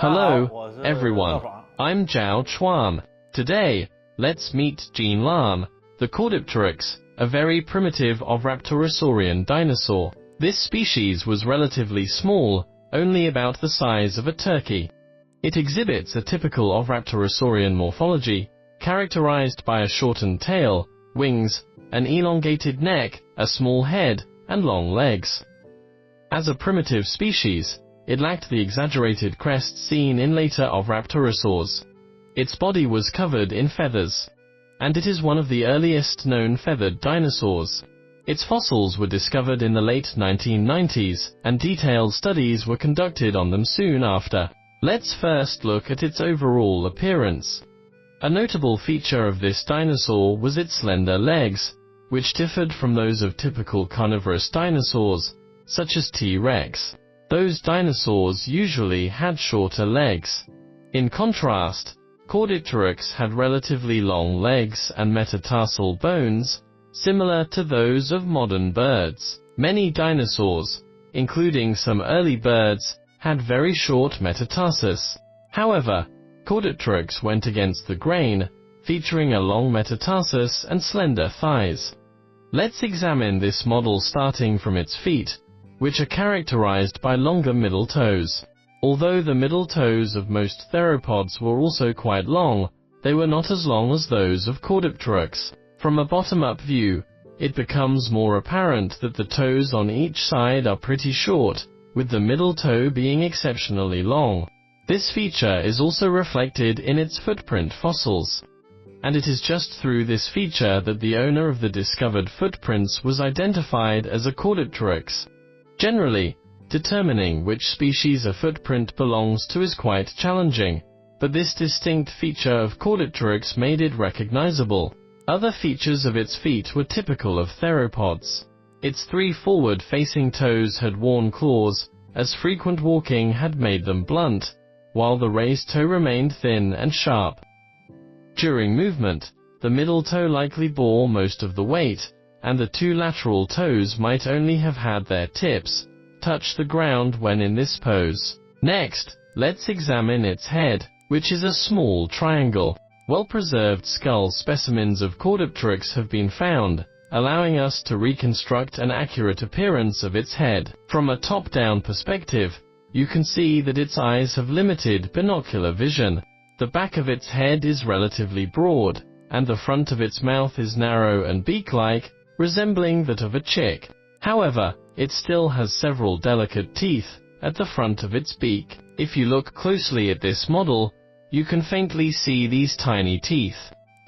Hello, everyone. I'm ZHAO Chuang. Today, let's meet Junlang the Caudipteryx, a very primitive oviraptorosaurian dinosaur. This species was relatively small, only about the size of a turkey. It exhibits a typical oviraptorosaurian morphology, characterized by a shortened tail, wings, an elongated neck, a small head, and long legs. As a primitive species, it lacked the exaggerated crest seen in later oviraptorosaurs. Its body was covered in feathers, and it is one of the earliest known feathered dinosaurs. Its fossils were discovered in the late 1990s, and detailed studies were conducted on them soon after. Let's first look at its overall appearance. A notable feature of this dinosaur was its slender legs, which differed from those of typical carnivorous dinosaurs, such as T-Rex. Those dinosaurs usually had shorter legs. In contrast, Caudipteryx had relatively long legs and metatarsal bones, similar to those of modern birds. Many dinosaurs, including some early birds, had very short metatarsus. However, Caudipteryx went against the grain, featuring a long metatarsus and slender thighs. Let's examine this model starting from its feet, which are characterized by longer middle toes. Although the middle toes of most theropods were also quite long, they were not as long as those of Caudipteryx. From a bottom-up view, it becomes more apparent that the toes on each side are pretty short, with the middle toe being exceptionally long. This feature is also reflected in its footprint fossils, and it is just through this feature that the owner of the discovered footprints was identified as a Caudipteryx. Generally, determining which species a footprint belongs to is quite challenging, but this distinct feature of Caudipteryx made it recognizable. Other features of its feet were typical of theropods. Its 3 forward-facing toes had worn claws, as frequent walking had made them blunt, while the raised toe remained thin and sharp. During movement, the middle toe likely bore most of the weight, and the 2 lateral toes might only have had their tips touch the ground when in this pose. Next, let's examine its head, which is a small triangle. Well-preserved skull specimens of Caudipteryx have been found, allowing us to reconstruct an accurate appearance of its head. From a top-down perspective, you can see that its eyes have limited binocular vision. The back of its head is relatively broad, and the front of its mouth is narrow and beak-like, resembling that of a chick. However, it still has several delicate teeth at the front of its beak. If you look closely at this model, you can faintly see these tiny teeth.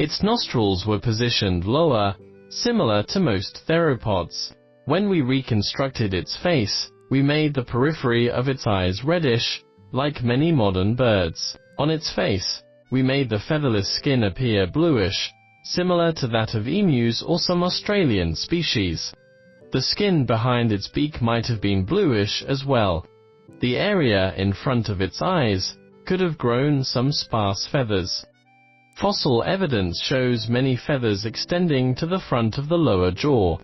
Its nostrils were positioned lower, similar to most theropods. When we reconstructed its face, we made the periphery of its eyes reddish, like many modern birds. On its face, we made the featherless skin appear bluish, similar to that of emus or some Australian species. The skin behind its beak might have been bluish as well. The area in front of its eyes could have grown some sparse feathers. Fossil evidence shows many feathers extending to the front of the lower jaw.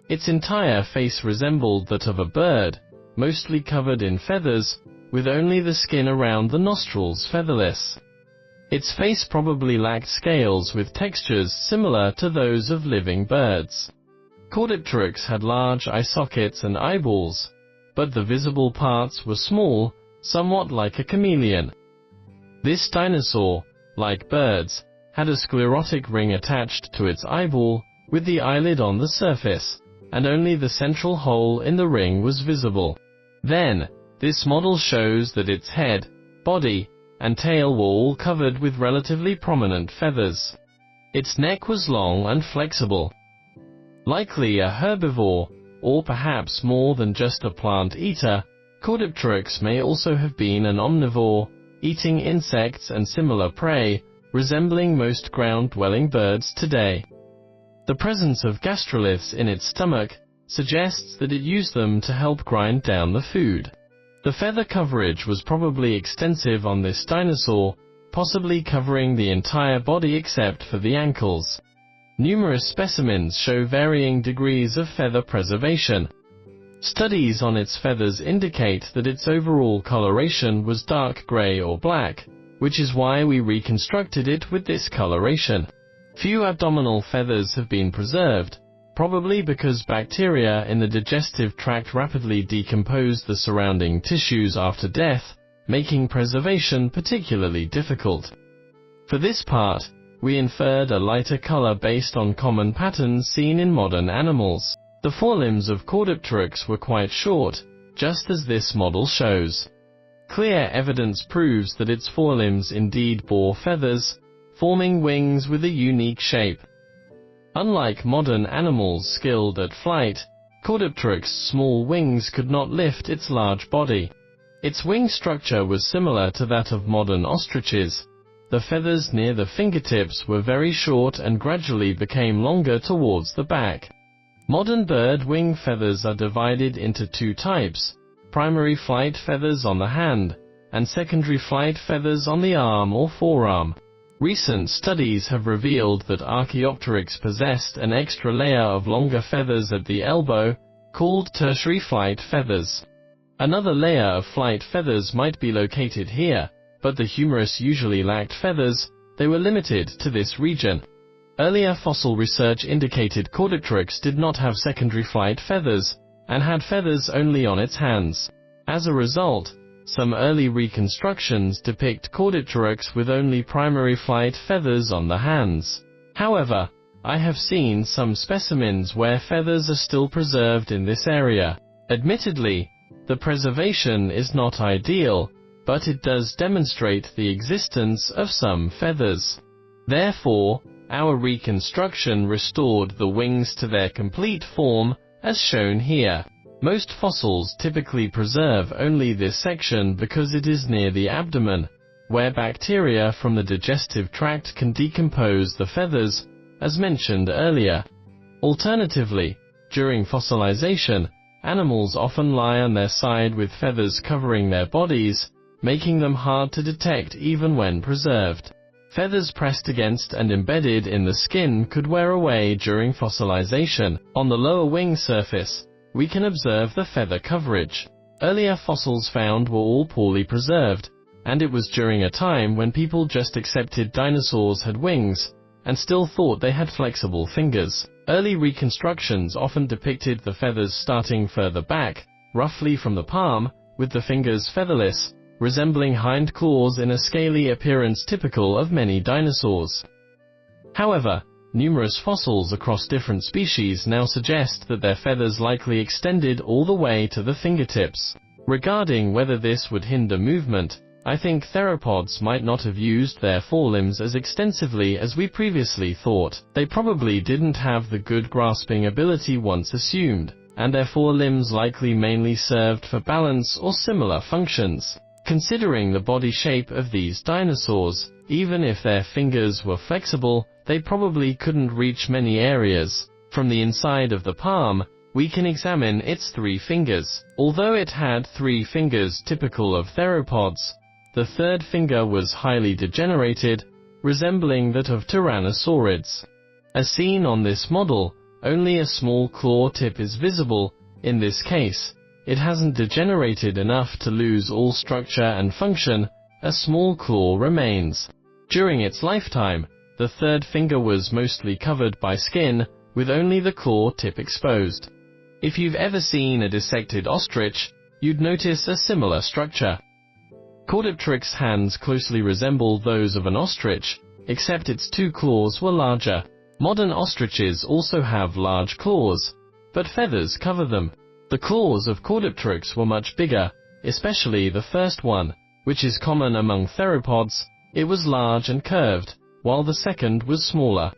Its entire face resembled that of a bird, mostly covered in feathers, with only the skin around the nostrils featherless. Its face probably lacked scales with textures similar to those of living birds. Caudipteryx had large eye sockets and eyeballs, but the visible parts were small, somewhat like a chameleon. This dinosaur, like birds, had a sclerotic ring attached to its eyeball, with the eyelid on the surface, and only the central hole in the ring was visible. Then, this model shows that its head, body, and tail were all covered with relatively prominent feathers. Its neck was long and flexible. Likely a herbivore, or perhaps more than just a plant eater, Caudipteryx may also have been an omnivore, eating insects and similar prey, resembling most ground-dwelling birds today. The presence of gastroliths in its stomach suggests that it used them to help grind down the food. The feather coverage was probably extensive on this dinosaur, possibly covering the entire body except for the ankles. Numerous specimens show varying degrees of feather preservation. Studies on its feathers indicate that its overall coloration was dark gray or black, which is why we reconstructed it with this coloration. Few abdominal feathers have been preserved, probably because bacteria in the digestive tract rapidly decompose the surrounding tissues after death, making preservation particularly difficult. For this part, we inferred a lighter color based on common patterns seen in modern animals. The forelimbs of Caudipteryx were quite short, just as this model shows. Clear evidence proves that its forelimbs indeed bore feathers, forming wings with a unique shape. Unlike modern animals skilled at flight, Caudipteryx's small wings could not lift its large body. Its wing structure was similar to that of modern ostriches. The feathers near the fingertips were very short and gradually became longer towards the back. Modern bird wing feathers are divided into two types: primary flight feathers on the hand, and secondary flight feathers on the arm or forearm. Recent studies have revealed that Archaeopteryx possessed an extra layer of longer feathers at the elbow, called tertiary flight feathers. Another layer of flight feathers might be located here, but the humerus usually lacked feathers. They were limited to this region. Earlier fossil research indicated Caudipteryx did not have secondary flight feathers, and had feathers only on its hands. As a result, some early reconstructions depict Caudipteryx with only primary flight feathers on the hands. However, I have seen some specimens where feathers are still preserved in this area. Admittedly, the preservation is not ideal, but it does demonstrate the existence of some feathers. Therefore, our reconstruction restored the wings to their complete form, as shown here. Most fossils typically preserve only this section because it is near the abdomen, where bacteria from the digestive tract can decompose the feathers, as mentioned earlier. Alternatively, during fossilization, animals often lie on their side with feathers covering their bodies, making them hard to detect even when preserved. Feathers pressed against and embedded in the skin could wear away during fossilization. On the lower wing surface, we can observe the feather coverage. Earlier fossils found were all poorly preserved, and it was during a time when people just accepted dinosaurs had wings, and still thought they had flexible fingers. Early reconstructions often depicted the feathers starting further back, roughly from the palm, with the fingers featherless, resembling hind claws in a scaly appearance typical of many dinosaurs. However, numerous fossils across different species now suggest that their feathers likely extended all the way to the fingertips. Regarding whether this would hinder movement, I think theropods might not have used their forelimbs as extensively as we previously thought. They probably didn't have the good grasping ability once assumed, and their forelimbs likely mainly served for balance or similar functions. Considering the body shape of these dinosaurs, even if their fingers were flexible, they probably couldn't reach many areas. From the inside of the palm, we can examine its 3 fingers. Although it had 3 fingers typical of theropods, the third finger was highly degenerated, resembling that of tyrannosaurids. As seen on this model, only a small claw tip is visible. In this case, it hasn't degenerated enough to lose all structure and function. A small claw remains. During its lifetime, the third finger was mostly covered by skin, with only the claw tip exposed. If you've ever seen a dissected ostrich, you'd notice a similar structure. Caudipteryx's hands closely resembled those of an ostrich, except its 2 claws were larger. Modern ostriches also have large claws, but feathers cover them. The claws of Caudipteryx were much bigger, especially the first one, which is common among theropods. It was large and curved, while the second was smaller.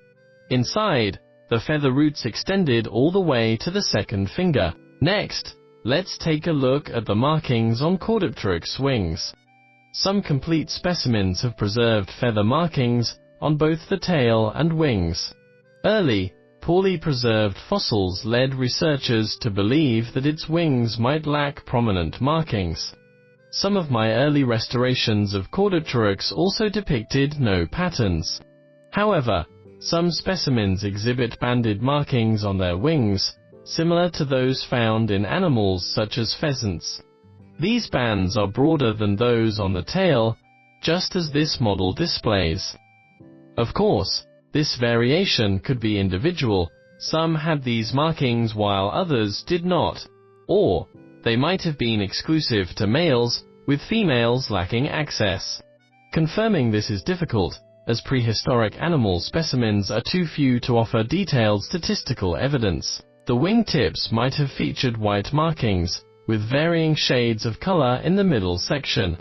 Inside, the feather roots extended all the way to the second finger. Next, let's take a look at the markings on Caudipteryx's wings. Some complete specimens have preserved feather markings on both the tail and wings. Early, poorly preserved fossils led researchers to believe that its wings might lack prominent markings. Some of my early restorations of Caudipteryx also depicted no patterns. However, some specimens exhibit banded markings on their wings, similar to those found in animals such as pheasants. These bands are broader than those on the tail, just as this model displays. Of course, this variation could be individual. Some had these markings while others did not, or they might have been exclusive to males, with females lacking access. Confirming this is difficult, as prehistoric animal specimens are too few to offer detailed statistical evidence. The wingtips might have featured white markings, with varying shades of color in the middle section.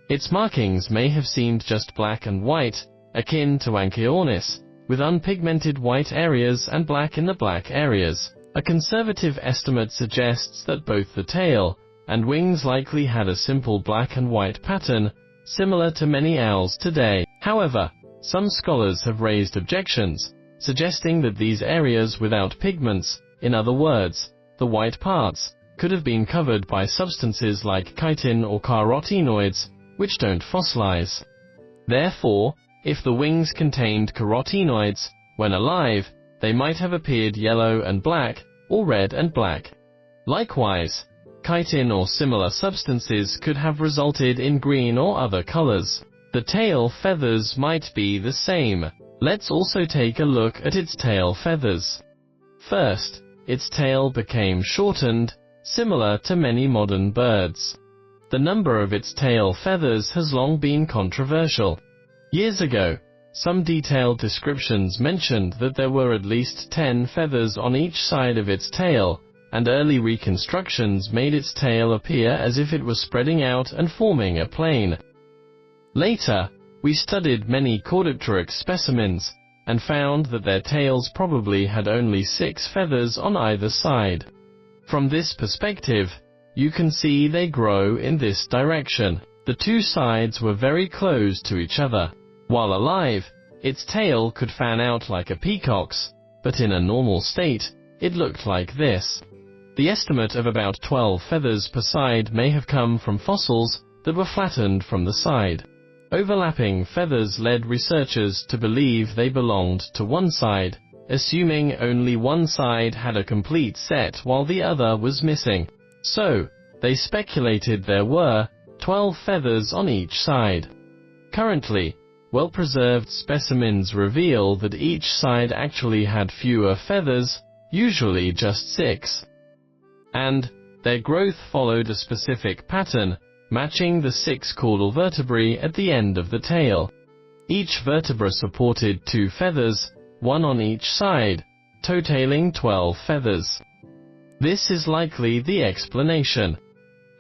Its markings may have seemed just black and white, akin to Anchiornis, with unpigmented white areas and black in the black areas. A conservative estimate suggests that both the tail and wings likely had a simple black and white pattern, similar to many owls today. However, some scholars have raised objections, suggesting that these areas without pigments, in other words, the white parts, could have been covered by substances like chitin or carotenoids, which don't fossilize. Therefore, if the wings contained carotenoids, when alive, they might have appeared yellow and black, or red and black. Likewise, chitin or similar substances could have resulted in green or other colors. The tail feathers might be the same. Let's also take a look at its tail feathers. First, its tail became shortened, similar to many modern birds. The number of its tail feathers has long been controversial. Years ago, some detailed descriptions mentioned that there were at least 10 feathers on each side of its tail, and early reconstructions made its tail appear as if it was spreading out and forming a plane. Later, we studied many Caudipteryx specimens, and found that their tails probably had only 6 feathers on either side. From this perspective, you can see they grow in this direction. The two sides were very close to each other. While alive, its tail could fan out like a peacock's, but in a normal state, it looked like this. The estimate of about 12 feathers per side may have come from fossils that were flattened from the side. Overlapping feathers led researchers to believe they belonged to one side, assuming only one side had a complete set while the other was missing. So, they speculated there were 12 feathers on each side. Currently, well-preserved specimens reveal that each side actually had fewer feathers, usually just 6. And their growth followed a specific pattern, matching the 6 caudal vertebrae at the end of the tail. Each vertebra supported 2 feathers, one on each side, totaling 12 feathers. This is likely the explanation.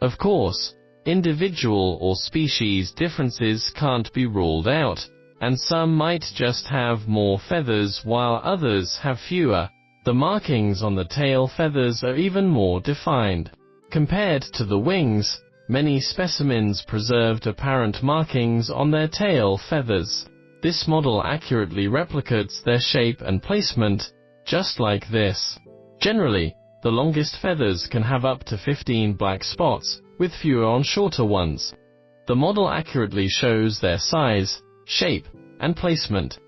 Of course, individual or species differences can't be ruled out, and some might just have more feathers while others have fewer. The markings on the tail feathers are even more defined. Compared to the wings, many specimens preserved apparent markings on their tail feathers. This model accurately replicates their shape and placement, just like this. Generally, the longest feathers can have up to 15 black spots, with fewer on shorter ones. The model accurately shows their size, shape, and placement.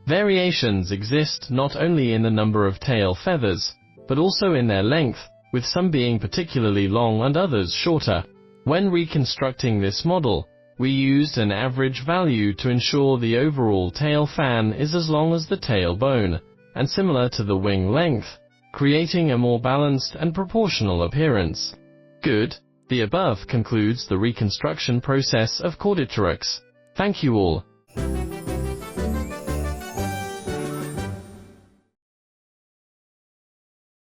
Variations exist not only in the number of tail feathers, but also in their length, with some being particularly long and others shorter. When reconstructing this model, we used an average value to ensure the overall tail fan is as long as the tail bone, and similar to the wing length, creating a more balanced and proportional appearance. Good. The above concludes the reconstruction process of Caudipteryx. Thank you all.